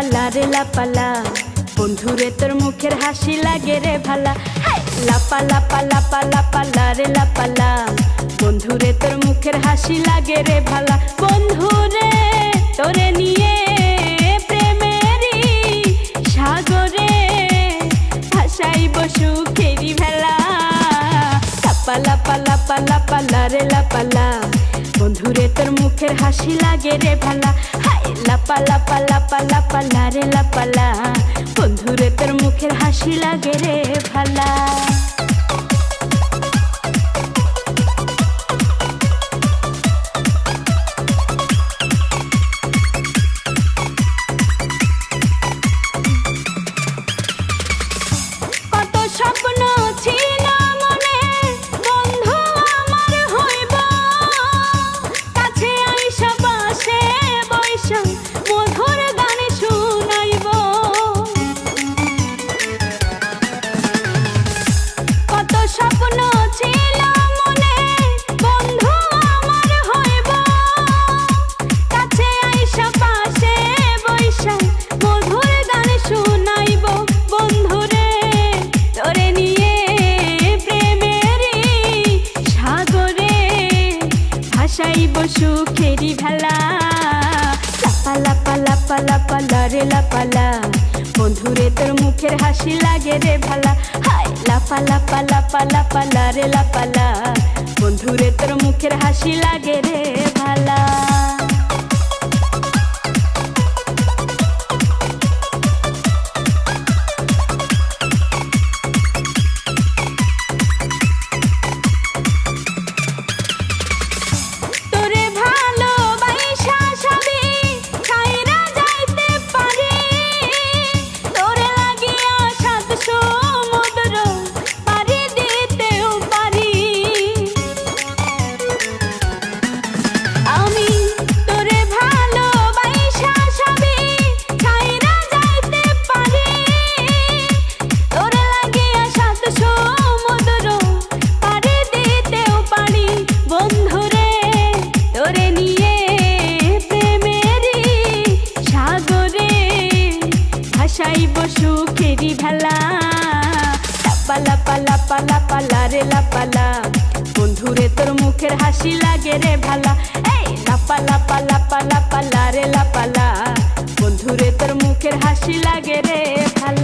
লাপালা রে লাপালা, বন্ধুরে তোর মুখের হাসি লাগে রে ভালা। লাপা লাপা লাপা লাপালা রে লাপালা, বন্ধুরে তোর মুখের হাসি লাগে রে ভালা। বন্ধুরে তোরে নিয়ে প্রেমেরই সাগরে ভাসাইব সুখেরি ভেলা। লাপা লাপা লাপা লাপালা রে লাপালা, বন্ধুরে তোর মুখের হাসি লাগে রে ভালা। লাপা লাপা লাপা লাপালা রে লাপালা, বন্ধুরে তোর মুখের হাসি লাগে রে ভালা। কত স্বপ্ন ছিল মনে, বন্ধু আমার হইব, কাছে আইসা পাশে বইসা মধুর গান শুনাইব। কত স্বপ্ন ছিল মনে, বন্ধু আমার হইব, কাছে আইসা পাশে বইসা মধুর গান শুনাইব। বন্ধুরে তোরে নিয়ে প্রেমেরই সাগরে ভাসাইব সুখেরি ভেলা। লাপা লাপা লাপা লাপালা রে লাপালা, বন্ধুরে তোর মুখের হাসি লাগে রে ভালা। লাপা লাপা লাপা লাপালা রে লাপালা, বন্ধুরে তোর মুখের হাসি লাগে রে ভালা। তোরে ভালোবাসা সবই ছাইরা যাইতে পারি, তোরে লাগিয়া সাত সমুদ্র পাড়ি দিতেও পারি। আমি তোরে ভালোবাসা সবই ছাইরা যাইতে পারি, তোরে লাগিয়া সাত সমুদ্র পাড়ি দিতেও পারি। বন্ধুরে তোরে নিয়ে প্রেমেরই সাগরে ভাসাইব সুখেরি ভেলা। লাপা লাপা লাপা লাপালা রে লাপালা, বন্ধুরে তোর মুখের হাসি লাগে রে ভালা। লাপা লাপা লাপা লাপালা রে লাপালা, বন্ধুরে তোর মুখের হাসি লাগে রে ভালা।